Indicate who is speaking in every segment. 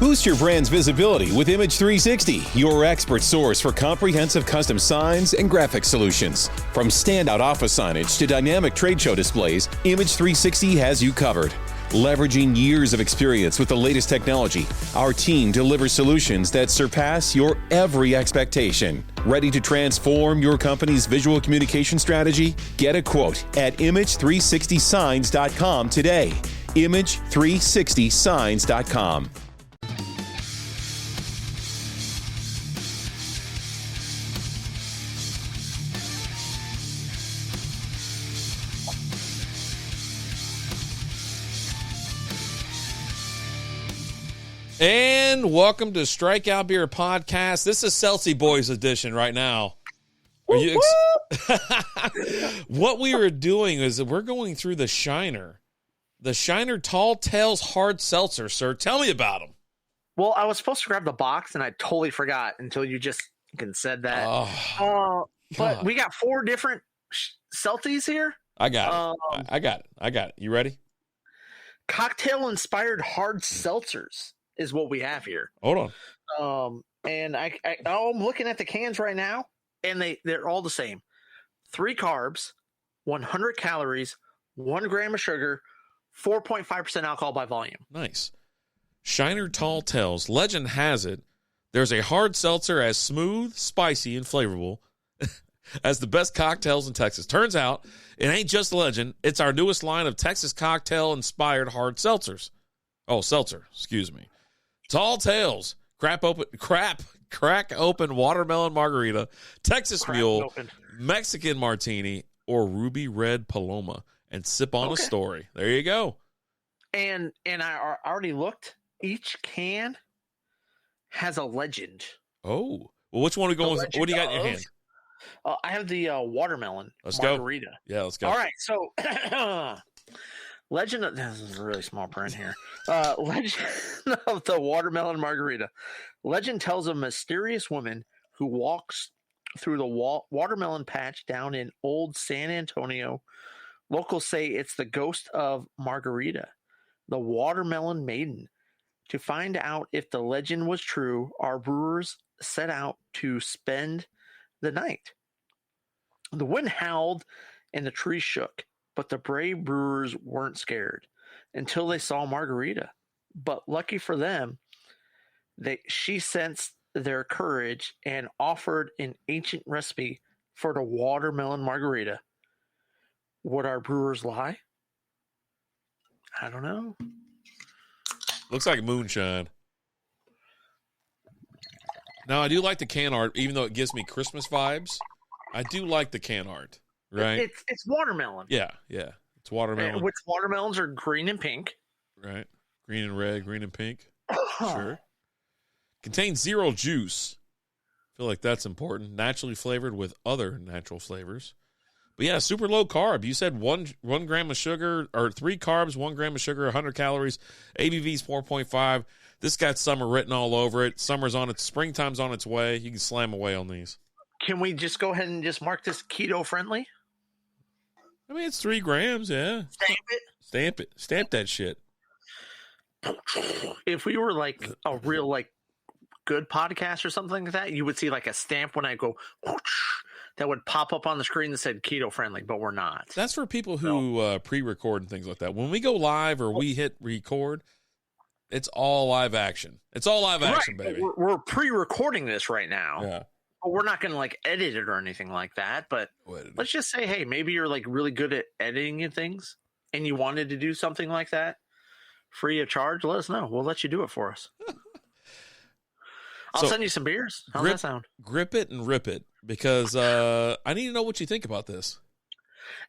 Speaker 1: Boost your brand's visibility with Image 360, your expert source for comprehensive custom signs and graphic solutions. From standout office signage to dynamic trade show displays, Image 360 has you covered. Leveraging years of experience with the latest technology, our team delivers solutions that surpass your every expectation. Ready to transform your company's visual communication strategy? Get a quote at image360signs.com today. Image360signs.com.
Speaker 2: And welcome to Strikeout Beer Podcast. This is Seltzy Boys edition right now. Are you What we were doing is we're going through the Shiner Tall Tales Hard Seltzer, sir. Tell me about them.
Speaker 3: Well, I was supposed to grab the box, and I totally forgot until you just said that. But we got 4 different Seltzys here.
Speaker 2: I got it. I got it. You ready?
Speaker 3: Cocktail-inspired hard seltzers is what we have here.
Speaker 2: Hold on.
Speaker 3: And I'm looking at the cans right now, and they're all the same. 3 carbs, 100 calories, 1 gram of sugar, 4.5% alcohol by volume.
Speaker 2: Nice. Shiner Tall Tales. Legend has it there's a hard seltzer as smooth, spicy, and flavorful as the best cocktails in Texas. Turns out, it ain't just a legend. It's our newest line of Texas cocktail-inspired hard seltzers. Oh, seltzer. Excuse me. Tall Tales. Crack open watermelon margarita, Texas Mule, Mexican Martini, or Ruby Red Paloma, and sip on a story. There you go.
Speaker 3: And I already looked. Each can has a legend.
Speaker 2: Oh. Well, which one are we going with? What do you got in your hand?
Speaker 3: I have the watermelon margarita.
Speaker 2: Go. Yeah, let's go.
Speaker 3: All right, so legend of, this is a really small print here. Legend of the watermelon margarita. Legend tells of a mysterious woman who walks through the watermelon patch down in old San Antonio. Locals say it's the ghost of Margarita, the watermelon maiden. To find out if the legend was true, our brewers set out to spend the night. The wind howled and the trees shook, but the brave brewers weren't scared until they saw Margarita. But lucky for them, she sensed their courage and offered an ancient recipe for the watermelon margarita. Would our brewers lie? I don't know.
Speaker 2: Looks like moonshine. Now, I do like the can art, even though it gives me Christmas vibes. I do like the can art, right?
Speaker 3: It's watermelon.
Speaker 2: Yeah. It's watermelon.
Speaker 3: Which watermelons are green and pink.
Speaker 2: Right. Green and red, green and pink. Sure. Contains zero juice. I feel like that's important. Naturally flavored with other natural flavors. But yeah, super low carb. You said one gram of sugar, or 3 carbs, 1 gram of sugar, 100 calories. ABV's 4.5. This got summer written all over it. Springtime's on its way. You can slam away on these.
Speaker 3: Can we just go ahead and just mark this keto friendly?
Speaker 2: I mean, it's 3 grams, yeah.
Speaker 3: Stamp it.
Speaker 2: Stamp that shit.
Speaker 3: If we were like a real good podcast or something like that, you would see like a stamp when I go that would pop up on the screen that said keto friendly, but we're not.
Speaker 2: That's for people who pre-record and things like that. When we go live or we hit record, it's all live action. It's all live action, baby.
Speaker 3: We're pre-recording this right now.
Speaker 2: Yeah.
Speaker 3: But we're not going to edit it or anything like that. But let's just say, hey, maybe you're really good at editing and things, and you wanted to do something like that free of charge. Let us know. We'll let you do it for us. I'll send you some beers. How's that sound?
Speaker 2: Grip it and rip it, because I need to know what you think about this.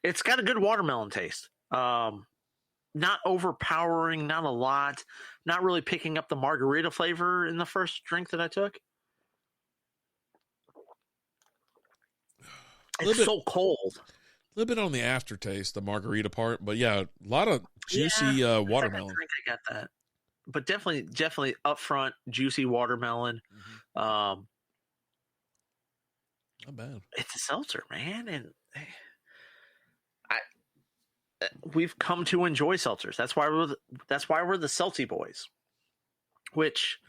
Speaker 3: It's got a good watermelon taste. Not overpowering, not a lot. Not really picking up the margarita flavor in the first drink that I took. It's so cold.
Speaker 2: A little bit on the aftertaste, the margarita part, but yeah, a lot of juicy watermelon.
Speaker 3: I think I got that. But definitely upfront, juicy watermelon.
Speaker 2: Mm-hmm. Not bad.
Speaker 3: It's a seltzer, man, and we've come to enjoy seltzers. That's why we're the Seltzy boys. which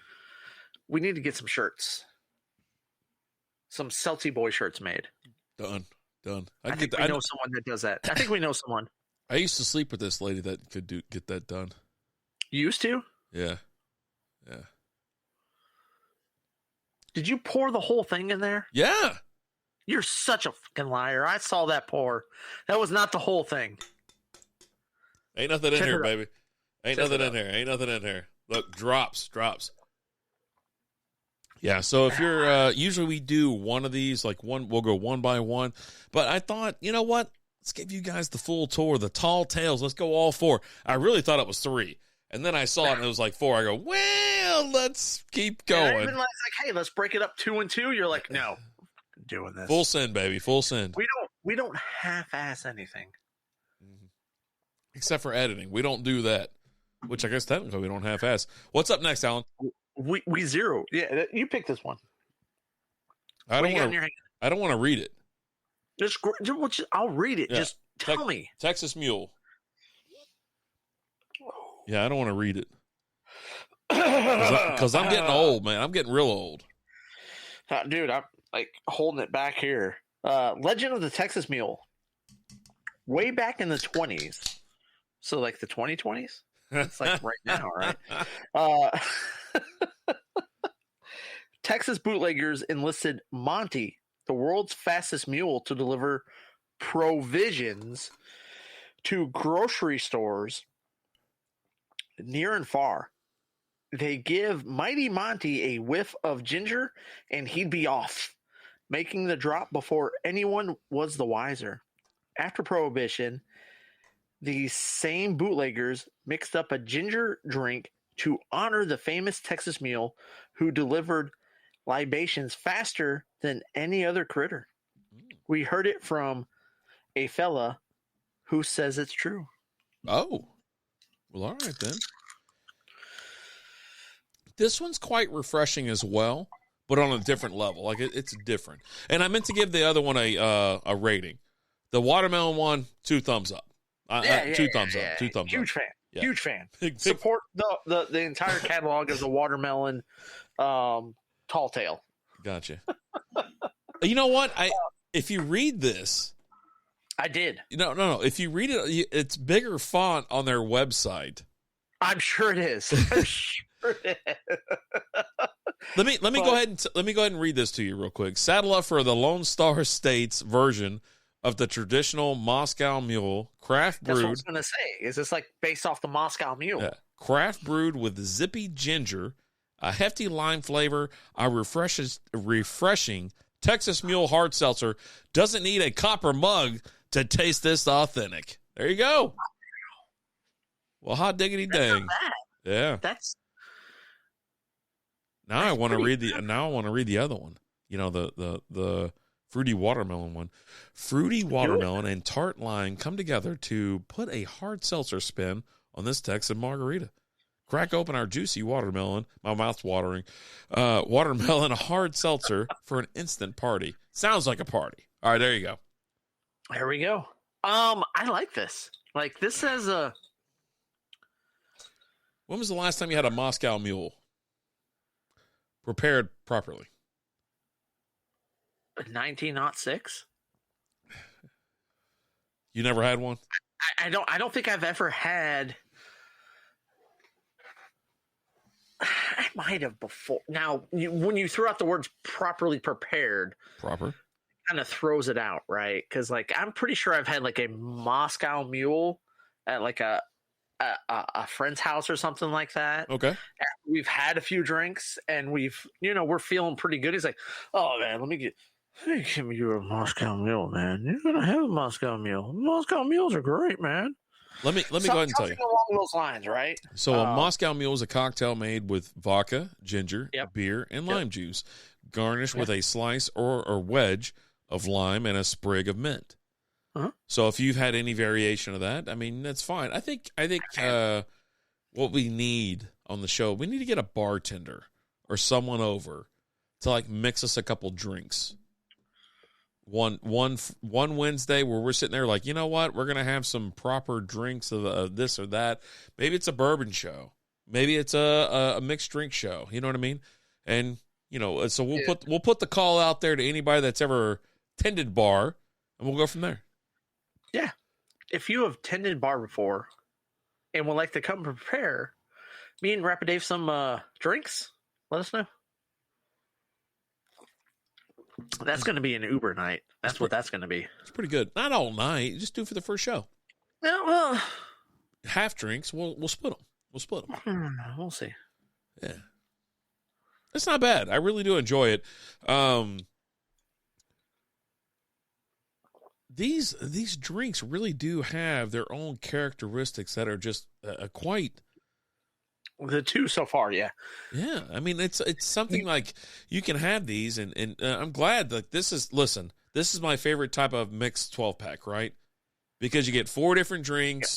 Speaker 3: we need to get some shirts. Some Seltzy boy shirts made.
Speaker 2: Done.
Speaker 3: I think we know someone that does that. I think we know someone.
Speaker 2: I used to sleep with this lady that could get that done.
Speaker 3: You used to?
Speaker 2: Yeah.
Speaker 3: Did you pour the whole thing in there?
Speaker 2: Yeah.
Speaker 3: You're such a fucking liar. I saw that pour. That was not the whole thing.
Speaker 2: Ain't nothing in here, baby. Ain't nothing in here. Look, drops. Yeah, so if you're usually we do one of these, like we'll go one by one. But I thought, you know what? Let's give you guys the full tour, the tall tales. Let's go all 4. I really thought it was 3. And then I saw it and it was like 4. I go, well, let's keep going.
Speaker 3: And even like, hey, let's break it up 2 and 2. You're like, no, I'm doing this.
Speaker 2: Full send, baby. Full send.
Speaker 3: We don't half-ass anything.
Speaker 2: Except for editing. We don't do that. Which I guess technically we don't half-ass. What's up next, Alan?
Speaker 3: We zero. Yeah, you pick this one.
Speaker 2: I don't want to read it.
Speaker 3: I'll read it.
Speaker 2: Yeah.
Speaker 3: Just tell me.
Speaker 2: Texas Mule. Yeah, I don't want to read it. Because I'm getting old, man. I'm getting real old.
Speaker 3: Dude, I'm like holding it back here. Legend of the Texas Mule. Way back in the 20s. So like the 2020s? It's like right now, right? Texas bootleggers enlisted Monty, the world's fastest mule, to deliver provisions to grocery stores near and far. They give Mighty Monty a whiff of ginger and he'd be off, making the drop before anyone was the wiser. After Prohibition, these same bootleggers mixed up a ginger drink to honor the famous Texas Mule who delivered libations faster than any other critter. We heard it from a fella who says it's true.
Speaker 2: Oh. Well, all right then. This one's quite refreshing as well, but on a different level. Like it's different. And I meant to give the other one a rating. The watermelon one, 2 thumbs up. 2 thumbs up. 2 thumbs
Speaker 3: Huge
Speaker 2: up.
Speaker 3: fan.
Speaker 2: Yeah.
Speaker 3: Huge fan. Support the entire catalog of the watermelon tall tale.
Speaker 2: Gotcha. You know what? If you read this,
Speaker 3: I did.
Speaker 2: No. If you read it, it's bigger font on their website.
Speaker 3: I'm sure it is. I'm sure it is.
Speaker 2: Let me go ahead and read this to you real quick. Saddle up for the Lone Star State's version of the traditional Moscow Mule, craft brewed.
Speaker 3: That's what I was going to say. Is this like based off the Moscow Mule?
Speaker 2: Yeah, craft brewed with zippy ginger, a hefty lime flavor, a refreshing Texas Mule hard seltzer. Doesn't need a copper mug to taste this authentic. There you go. Well, hot diggity dang. Yeah. Now I want to read the other one. You know, the fruity watermelon one. Fruity watermelon and tart lime come together to put a hard seltzer spin on this Texas margarita. Crack open our juicy watermelon. My mouth's watering. Watermelon hard seltzer for an instant party. Sounds like a party. All right, there you go.
Speaker 3: There we go. I like this. Like this says
Speaker 2: When was the last time you had a Moscow Mule prepared properly?
Speaker 3: 1906.
Speaker 2: You never had one?
Speaker 3: I don't think I've ever had. I might have before. Now, when you throw out the words "properly prepared," kind of throws it out, right? Because like I'm pretty sure I've had like a Moscow Mule at like a friend's house or something like that.
Speaker 2: Okay.
Speaker 3: We've had a few drinks and we're feeling pretty good. He's like, "Oh man, let me give you a Moscow Mule, man. You're gonna have a Moscow Mule. Moscow Mules are great, man."
Speaker 2: Let me go ahead and tell you
Speaker 3: along those lines, right?
Speaker 2: So a Moscow Mule is a cocktail made with vodka, ginger, beer, and lime juice, garnished with a slice or wedge of lime and a sprig of mint.
Speaker 3: Uh-huh.
Speaker 2: So if you've had any variation of that, I mean, that's fine. I think what we need on the show, we need to get a bartender or someone over to like mix us a couple drinks. One Wednesday where we're sitting there like, you know what, we're gonna have some proper drinks of this or that. Maybe it's a bourbon show. Maybe it's a mixed drink show. You know what I mean? And so we'll put the call out there to anybody that's ever tended bar, and we'll go from there.
Speaker 3: Yeah. If you have tended bar before and would like to come prepare me and Rapid Dave some drinks, let us know. That's going to be an Uber night. That's what that's going to be.
Speaker 2: It's pretty good. Not all night. Just do for the first show.
Speaker 3: Yeah, well,
Speaker 2: half drinks. We'll split them.
Speaker 3: We'll see.
Speaker 2: Yeah, it's not bad. I really do enjoy it. These drinks really do have their own characteristics that are just quite.
Speaker 3: The two so far, yeah.
Speaker 2: Yeah, I mean, it's something like you can have these, and I'm glad that this is my favorite type of mixed 12-pack, right? Because you get 4 different drinks,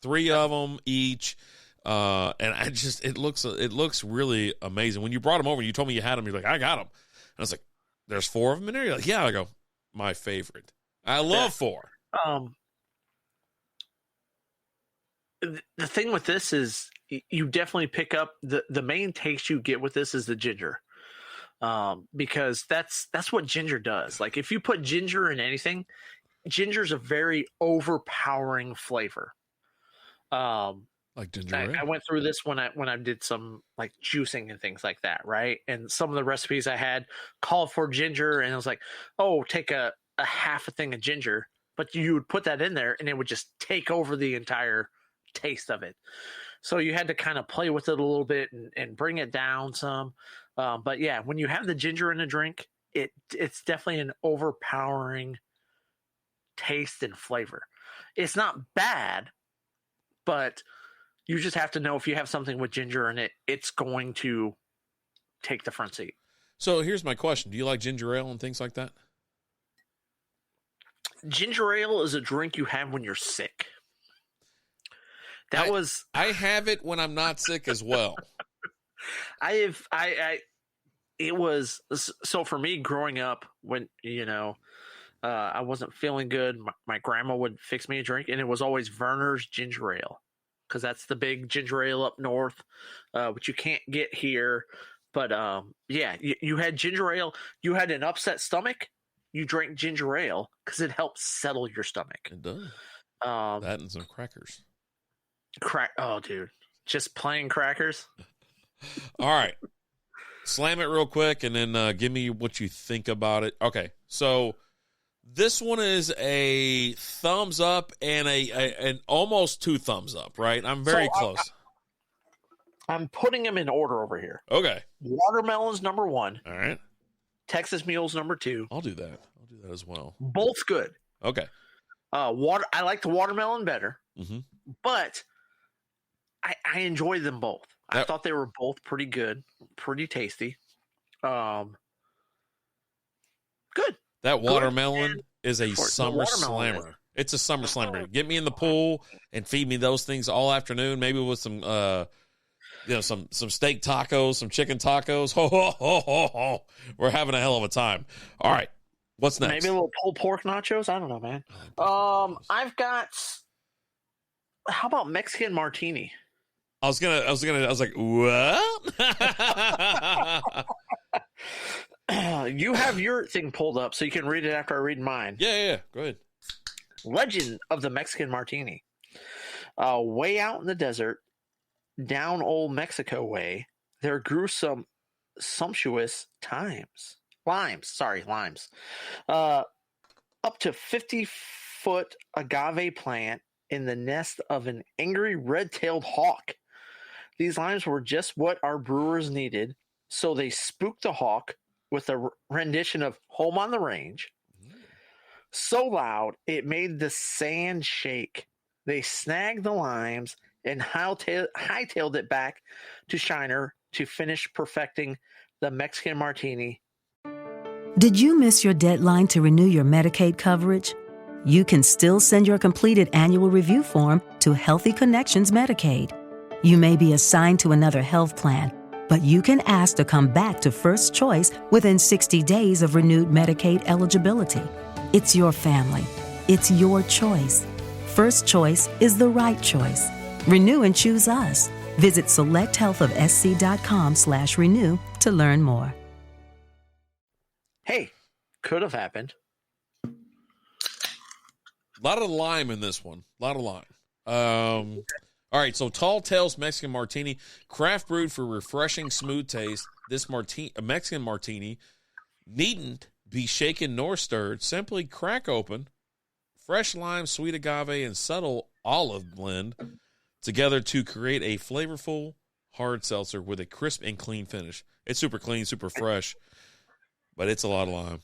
Speaker 2: 3 of them each, and it looks really amazing. When you brought them over and you told me you had them, you're like, I got them. And I was like, there's 4 of them in there? You're like, yeah. I go, my favorite. I love 4.
Speaker 3: The thing with this is you definitely pick up the main taste you get with this is the ginger, because that's what ginger does. Like if you put ginger in anything, ginger's a very overpowering flavor.
Speaker 2: Like ginger ale?
Speaker 3: I went through this when I did some like juicing and things like that, right? And some of the recipes I had called for ginger, and I was like, oh, take a half a thing of ginger, but you would put that in there and it would just take over the entire taste of it. So you had to kind of play with it a little bit and bring it down some. But yeah, when you have the ginger in a drink, it's definitely an overpowering taste and flavor. It's not bad, but you just have to know if you have something with ginger in it, it's going to take the front seat.
Speaker 2: So here's my question. Do you like ginger ale and things like that?
Speaker 3: Ginger ale is a drink you have when you're sick.
Speaker 2: I have it when I'm not sick as well.
Speaker 3: It was so for me growing up when, I wasn't feeling good. My grandma would fix me a drink, and it was always Verner's ginger ale, because that's the big ginger ale up north, which you can't get here. But yeah, you had ginger ale. You had an upset stomach, you drank ginger ale because it helps settle your stomach.
Speaker 2: It does. That and some crackers.
Speaker 3: Oh, dude, just plain crackers.
Speaker 2: All right, slam it real quick, and then give me what you think about it. Okay, so this one is a thumbs up and an almost 2 thumbs up, right? I'm very close.
Speaker 3: I'm putting them in order over here.
Speaker 2: Okay.
Speaker 3: Watermelon's number 1.
Speaker 2: All right.
Speaker 3: Texas Mule's number 2.
Speaker 2: I'll do that as well.
Speaker 3: Both good.
Speaker 2: Okay.
Speaker 3: I like the watermelon better, but I enjoy them both. I thought they were both pretty good, pretty tasty. Good.
Speaker 2: That watermelon is a summer slammer. It's a summer slammer. Get me in the pool and feed me those things all afternoon, maybe with some some steak tacos, some chicken tacos. Ho, ho, ho, ho, ho. We're having a hell of a time. All right. What's next?
Speaker 3: Maybe a little pulled pork nachos. I don't know, man. I've got. How about Mexican Martini?
Speaker 2: I was like, what?
Speaker 3: You have your thing pulled up, so you can read it after I read mine.
Speaker 2: Yeah. Go ahead.
Speaker 3: Legend of the Mexican Martini. Way out in the desert, down old Mexico way, there grew some sumptuous limes. Up to 50-foot agave plant in the nest of an angry red-tailed hawk. These limes were just what our brewers needed, so they spooked the hawk with a rendition of Home on the Range. So loud, it made the sand shake. They snagged the limes and hightailed it back to Shiner to finish perfecting the Mexican Martini.
Speaker 4: Did you miss your deadline to renew your Medicaid coverage? You can still send your completed annual review form to Healthy Connections Medicaid. You may be assigned to another health plan, but you can ask to come back to First Choice within 60 days of renewed Medicaid eligibility. It's your family. It's your choice. First Choice is the right choice. Renew and choose us. Visit selecthealthofsc.com/renew to learn more.
Speaker 3: Hey, could have happened.
Speaker 2: A lot of lime in this one. A lot of lime. All right, so Tall Tales Mexican Martini, craft brewed for refreshing, smooth taste. This Mexican martini needn't be shaken nor stirred. Simply crack open fresh lime, sweet agave, and subtle olive blend together to create a flavorful hard seltzer with a crisp and clean finish. It's super clean, super fresh, but it's a lot of lime.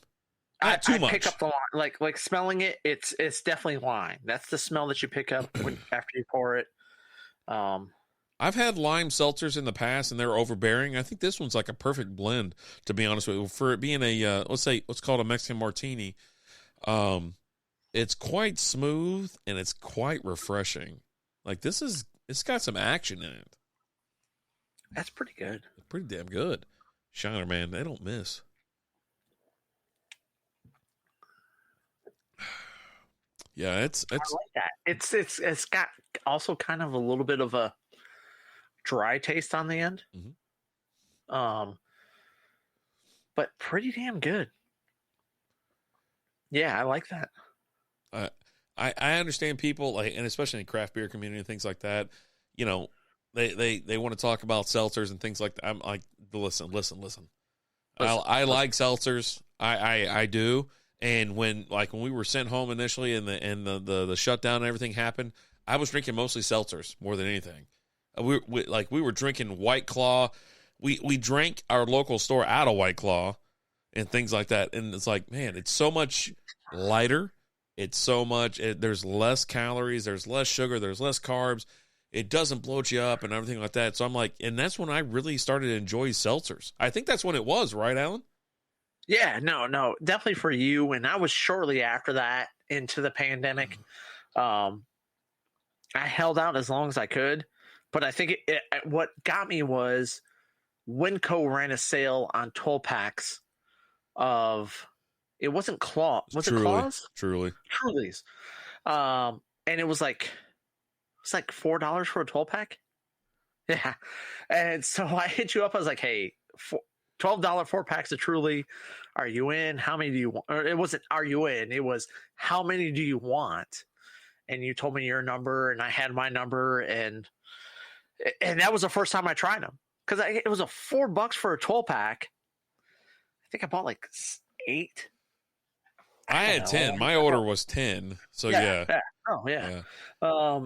Speaker 2: Not too much.
Speaker 3: Pick up the lime, like smelling it. It's definitely lime. That's the smell that you pick up after you pour it.
Speaker 2: I've had lime seltzers in the past, and they're overbearing. I think this one's like a perfect blend, to be honest with you. For it being a let's call it a Mexican martini, it's quite smooth and it's quite refreshing. Like it's got some action in it.
Speaker 3: That's pretty good.
Speaker 2: It's pretty damn good. Shiner, man, they don't miss. Yeah, it's
Speaker 3: I like that. It's got also kind of a little bit of a dry taste on the end.
Speaker 2: Mm-hmm.
Speaker 3: But pretty damn good. Yeah, I like that.
Speaker 2: I understand people, like, and especially in the craft beer community and things like that, you know, they want to talk about seltzers and things like that. I'm like, listen. I like seltzers. I do. And when we were sent home initially and the shutdown and everything happened, I was drinking mostly seltzers more than anything. We were drinking White Claw. We drank our local store out of White Claw and things like that. And it's like, man, it's so much lighter. It's so much, there's less calories, there's less sugar, there's less carbs. It doesn't bloat you up and everything like that. So I'm like, and that's when I really started to enjoy seltzers. I think that's when it was, right, Alan?
Speaker 3: Yeah, no, definitely for you. And I was shortly after that into the pandemic. I held out as long as I could, but I think what got me was Winco ran a sale on 12 packs of, it wasn't Claw. Was it Claws?
Speaker 2: Truly's.
Speaker 3: And it was like $4 for a 12 pack. Yeah. And so I hit you up. I was like, hey, $12 4 packs of Truly. Are you in? How many do you want? Or it wasn't, are you in? It was, how many do you want? And you told me your number and I had my number. And that was the first time I tried them. Because it was $4 for a 12 pack. I think I bought like 8.
Speaker 2: I had 10. My order was 10. So yeah.
Speaker 3: Oh yeah.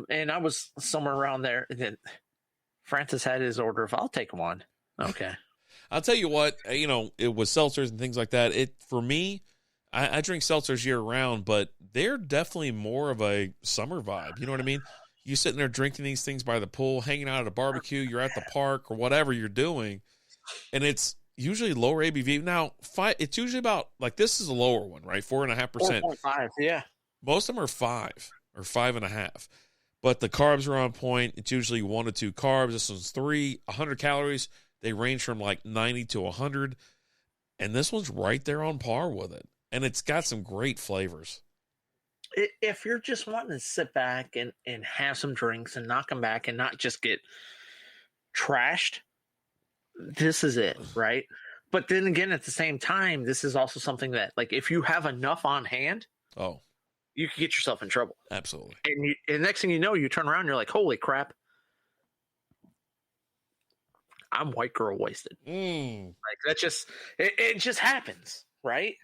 Speaker 3: And I was somewhere around there. And then Francis had his order of, I'll take one. Okay.
Speaker 2: I'll tell you what, you know, it was seltzers and things like that. For me, I drink seltzers year round, but they're definitely more of a summer vibe. You know what I mean? You sitting there drinking these things by the pool, hanging out at a barbecue, you're at the park or whatever you're doing, and it's usually lower ABV. Now, it's usually about, like, this is a lower one, right? 4.5%.
Speaker 3: 4.5, yeah.
Speaker 2: Most of them are 5 or 5.5. But the carbs are on point. It's usually 1 to 2 carbs. This one's 3, 100 calories. They range from like 90 to 100. And this one's right there on par with it. And it's got some great flavors.
Speaker 3: If you're just wanting to sit back and have some drinks and knock them back and not just get trashed, this is it, right? But then again, at the same time, this is also something that, like, if you have enough on hand, you can get yourself in trouble.
Speaker 2: Absolutely.
Speaker 3: And next thing you know, you turn around and you're like, holy crap, I'm white girl wasted. Like, that just, it just happens, right?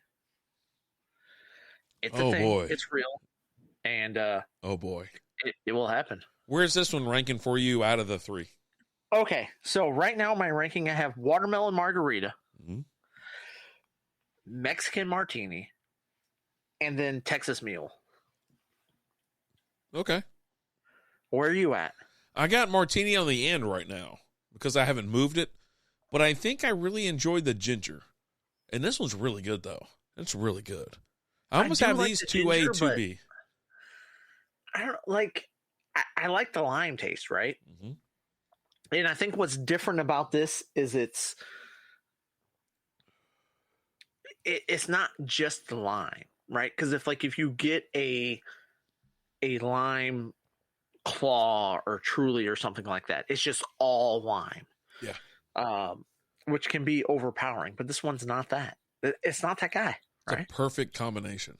Speaker 3: It's a thing. Boy. It's real. And
Speaker 2: oh boy,
Speaker 3: it will happen.
Speaker 2: Where's this one ranking for you out of the 3?
Speaker 3: Okay, so right now my ranking, I have watermelon margarita, Mexican martini, and then Texas Mule.
Speaker 2: Okay.
Speaker 3: Where are you at?
Speaker 2: I got martini on the end right now because I haven't moved it, but I think I really enjoyed the ginger. And this one's really good, though. It's really good. I almost have these 2A, 2B.
Speaker 3: I don't like, I like the lime taste, right?
Speaker 2: Mm-hmm.
Speaker 3: And I think what's different about this is it's not just the lime, right? Because if you get a lime Claw or Truly or something like that. It's just all lime.
Speaker 2: Yeah.
Speaker 3: Which can be overpowering, but this one's not that. It's not that guy.
Speaker 2: It's
Speaker 3: right?
Speaker 2: a perfect combination.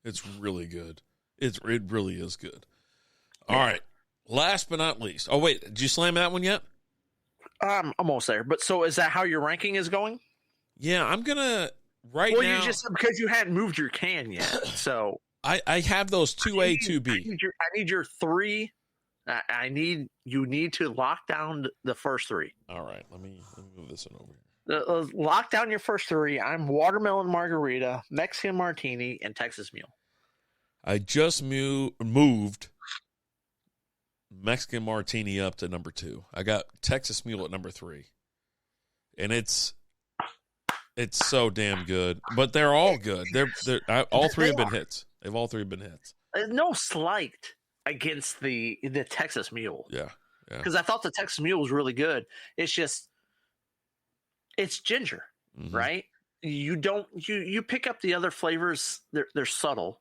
Speaker 2: It's really good. It really is good. All right. Last but not least. Oh, wait. Did you slam that one yet?
Speaker 3: I'm almost there. But so is that how your ranking is going?
Speaker 2: Yeah, I'm going to now.
Speaker 3: Well, you just because you hadn't moved your can yet. So
Speaker 2: I have those 2A, 2B.
Speaker 3: I need your three. You need to lock down the first three.
Speaker 2: All right. Let me move this one over here.
Speaker 3: Lock down your first three. I'm watermelon margarita, Mexican martini, and Texas Mule.
Speaker 2: I just moved Mexican martini up to number 2. I got Texas Mule at number 3. And it's so damn good. But they're all good. All three have been hits. They've all three been hits.
Speaker 3: No slight against the Texas Mule.
Speaker 2: Yeah.
Speaker 3: Because I thought the Texas Mule was really good. It's just it's ginger, right? You pick up the other flavors, they're subtle,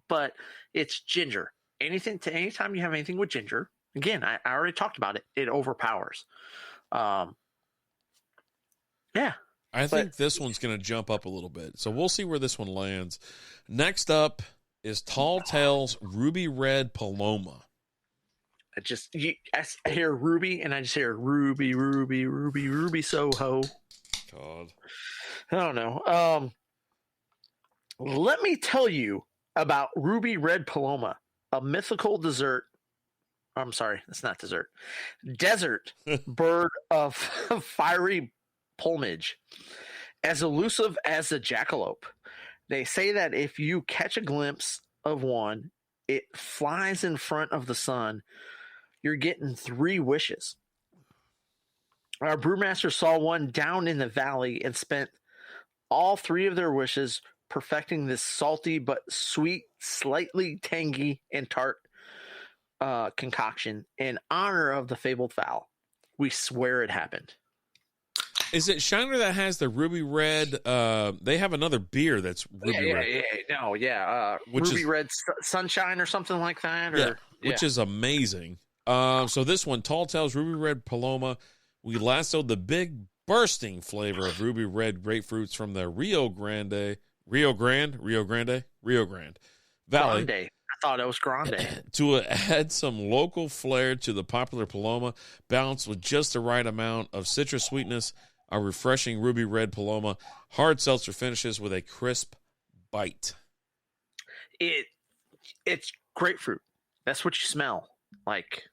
Speaker 3: but it's ginger. Anytime you have anything with ginger, again, I already talked about it, it overpowers. Yeah.
Speaker 2: I think this one's going to jump up a little bit. So we'll see where this one lands. Next up is Tall Tales Ruby Red Paloma.
Speaker 3: I hear Ruby, and I just hear Ruby, Ruby, Ruby, Ruby Soho.
Speaker 2: God.
Speaker 3: I don't know. Let me tell you about Ruby Red Paloma, a mythical dessert. I'm sorry, it's not dessert. Desert bird of fiery plumage, as elusive as the jackalope. They say that if you catch a glimpse of one, it flies in front of the sun. You're getting 3 wishes. Our brewmaster saw one down in the valley and spent all 3 of their wishes perfecting this salty but sweet, slightly tangy and tart concoction in honor of the fabled fowl. We swear it happened.
Speaker 2: Is it Shiner that has the Ruby Red? They have another beer that's Ruby Red.
Speaker 3: Ruby Red Sunshine or something like that.
Speaker 2: Which is amazing. So this one, Tall Tales Ruby Red Paloma, we lassoed the big bursting flavor of Ruby Red grapefruits from the Rio Grande Valley.
Speaker 3: Grande. I thought it was Grande.
Speaker 2: To add some local flair to the popular Paloma, balanced with just the right amount of citrus sweetness, our refreshing Ruby Red Paloma hard seltzer finishes with a crisp bite.
Speaker 3: It's grapefruit. That's what you smell like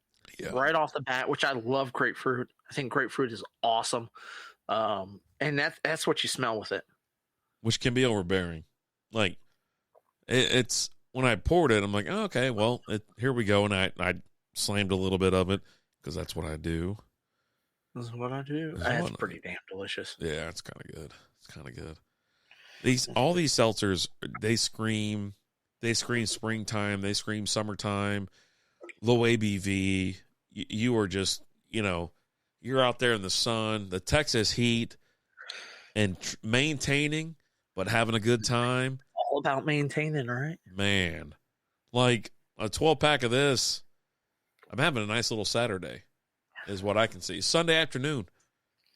Speaker 3: right off the bat, which I love grapefruit. I think grapefruit is awesome. And that's what you smell with it.
Speaker 2: Which can be overbearing. Like, it's when I poured it, I'm like, oh, okay, well, here we go. And I slammed a little bit of it because that's what I do.
Speaker 3: This is what I do. That's pretty damn delicious.
Speaker 2: Yeah, it's kind of good. It's kind of good. All these seltzers, they scream springtime, they scream summertime, low ABV. You are just, you're out there in the sun, the Texas heat, and maintaining, but having a good time.
Speaker 3: All about maintaining, right?
Speaker 2: Man, like a 12-pack of this, I'm having a nice little Saturday, is what I can see. Sunday afternoon,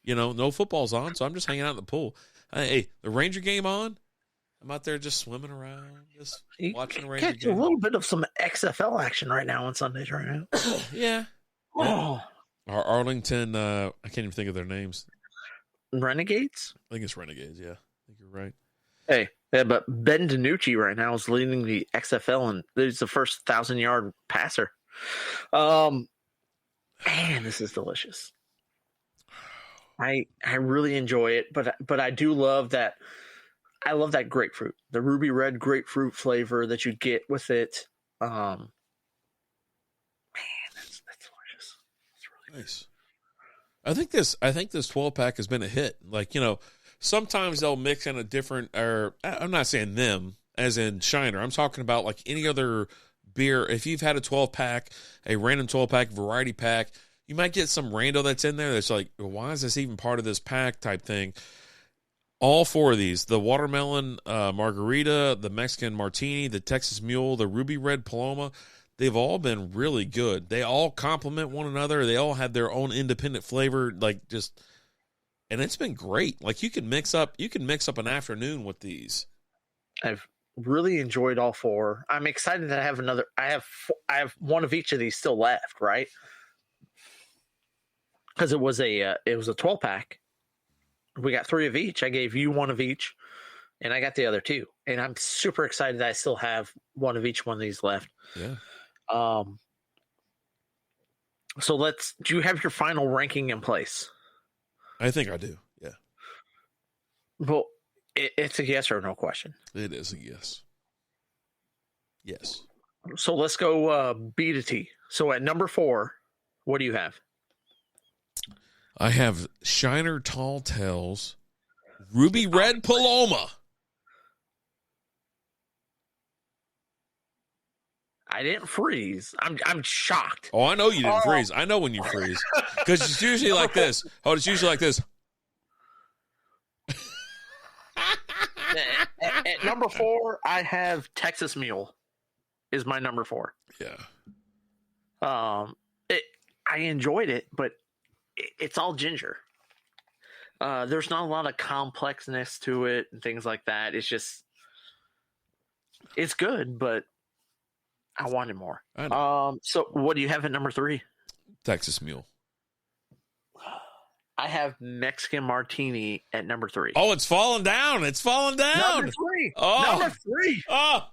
Speaker 2: no football's on, so I'm just hanging out in the pool. Hey, the Ranger game on. I'm out there just swimming around, just watching the Ranger game.
Speaker 3: A little bit of some XFL action right now on Sundays right now.
Speaker 2: Yeah.
Speaker 3: Oh.
Speaker 2: Our Arlington, I can't even think of their names.
Speaker 3: Renegades?
Speaker 2: I think it's Renegades, yeah. I think you're right.
Speaker 3: Hey, but Ben DiNucci right now is leading the XFL, and he's the first 1,000-yard passer. Man, this is delicious. I really enjoy it, but I do love that. I love that grapefruit, the Ruby Red grapefruit flavor that you get with it. Man, that's delicious. It's really
Speaker 2: nice. I think this 12-pack has been a hit. Like, sometimes they'll mix in a different, or I'm not saying them as in Shiner. I'm talking about like any other beer. If you've had a 12-pack, a random 12-pack, variety pack, you might get some rando that's in there that's like, why is this even part of this pack type thing? All 4 of these, the watermelon margarita, the Mexican martini, the Texas Mule, the Ruby Red Paloma, they've all been really good. They all complement one another. They all have their own independent flavor, and it's been great. Like you can mix up an afternoon with these.
Speaker 3: I've really enjoyed all four. I'm excited that I have another. I have one of each of these still left, right? Because it was a 12-pack. We got 3 of each. I gave you 1 of each, and I got the other 2. And I'm super excited that I still have 1 of each one of these left.
Speaker 2: Yeah.
Speaker 3: So do you have your final ranking in place?
Speaker 2: I think I do. Yeah.
Speaker 3: Well, it's a yes or no question.
Speaker 2: It is a yes. Yes.
Speaker 3: So let's go B to T. So at number 4, what do you have?
Speaker 2: I have Shiner Tall Tales, Ruby Red Paloma.
Speaker 3: I didn't freeze. I'm shocked.
Speaker 2: Oh, I know you didn't freeze. I know when you freeze. Because it's usually like this. Oh, it's usually like this.
Speaker 3: At number 4, I have Texas Mule. Is my number 4.
Speaker 2: Yeah.
Speaker 3: I enjoyed it, but it's all ginger. There's not a lot of complexness to it and things like that. It's good, but I wanted more.
Speaker 2: I know.
Speaker 3: So what do you have at number 3?
Speaker 2: Texas Mule.
Speaker 3: I have Mexican Martini at number 3.
Speaker 2: Oh, it's falling down. It's falling down.
Speaker 3: Number 3.
Speaker 2: Oh.
Speaker 3: Number 3.
Speaker 2: Oh.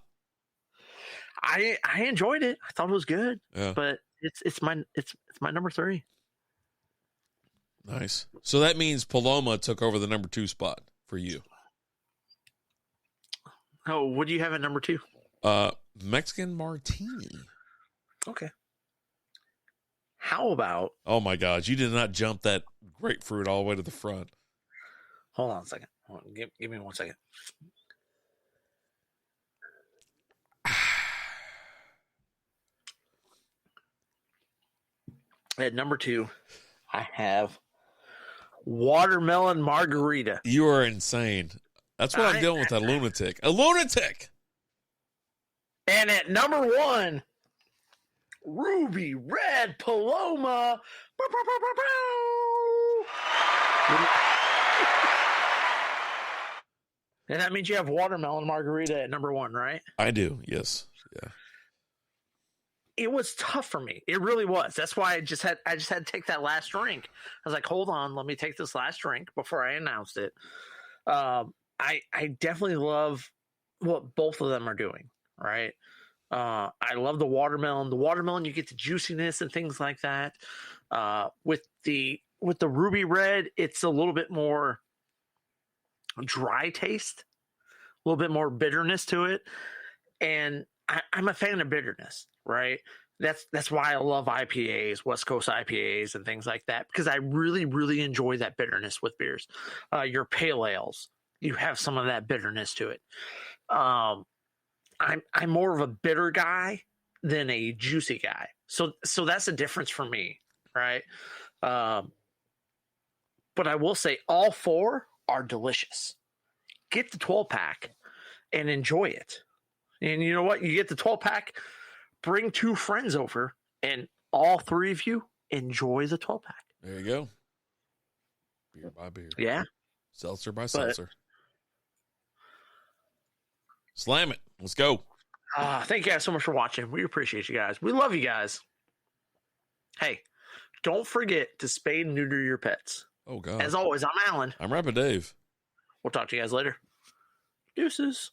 Speaker 3: I enjoyed it. I thought it was good.
Speaker 2: Yeah.
Speaker 3: But it's my number 3.
Speaker 2: Nice. So that means Paloma took over the number 2 spot for you.
Speaker 3: Oh, what do you have at number 2?
Speaker 2: Mexican Martini.
Speaker 3: Okay. How about?
Speaker 2: Oh my God! You did not jump that grapefruit all the way to the front.
Speaker 3: Hold on a second. Give me 1 second. At number 2, I have watermelon margarita.
Speaker 2: You are insane. That's what I'm dealing with. A lunatic. A lunatic.
Speaker 3: And at number 1, Ruby Red Paloma. And that means you have watermelon margarita at number 1, right?
Speaker 2: I do. Yes. Yeah.
Speaker 3: It was tough for me. It really was. That's why I just had to take that last drink. I was like, hold on, let me take this last drink before I announced it. I definitely love what both of them are doing, right? I love the watermelon. The watermelon, you get the juiciness and things like that. With the Ruby Red, it's a little bit more dry taste, a little bit more bitterness to it. And I'm a fan of bitterness, right? That's why I love IPAs, West Coast IPAs and things like that, because I really, really enjoy that bitterness with beers. Your pale ales, you have some of that bitterness to it. I'm more of a bitter guy than a juicy guy. So that's a difference for me, right? But I will say all 4 are delicious. Get the 12-pack and enjoy it. And you know what? You get the 12-pack, bring 2 friends over, and all 3 of you enjoy the 12-pack.
Speaker 2: There you go. Beer by beer.
Speaker 3: Yeah.
Speaker 2: Seltzer by seltzer. Slam it. Let's go.
Speaker 3: Thank you guys so much for watching. We appreciate you guys. We love you guys. Hey, don't forget to spay and neuter your pets.
Speaker 2: Oh, God.
Speaker 3: As always, I'm Alan.
Speaker 2: I'm Rapid Dave.
Speaker 3: We'll talk to you guys later. Deuces.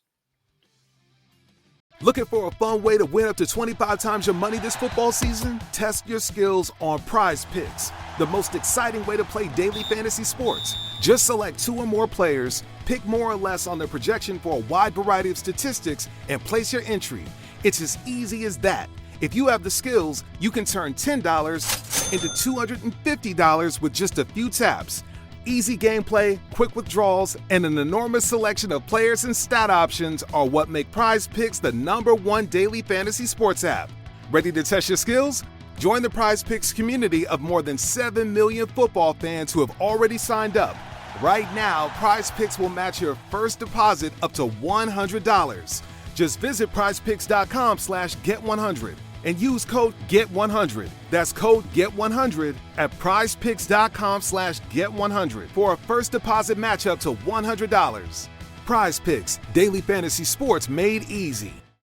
Speaker 5: Looking for a fun way to win up to 25 times your money this football season? Test your skills on Prize Picks, the most exciting way to play daily fantasy sports. Just select 2 or more players, pick more or less on their projection for a wide variety of statistics, and place your entry. It's as easy as that. If you have the skills, you can turn $10 into $250 with just a few taps. Easy gameplay, quick withdrawals, and an enormous selection of players and stat options are what make Prize Picks the #1 daily fantasy sports app. Ready to test your skills? Join the Prize Picks community of more than 7 million football fans who have already signed up. Right now, Prize Picks will match your first deposit up to $100. Just visit prizepicks.com/get100 and use code GET100. That's code GET100 at prizepicks.com/get100 for a first deposit match up to $100. Prize Picks, daily fantasy sports made easy.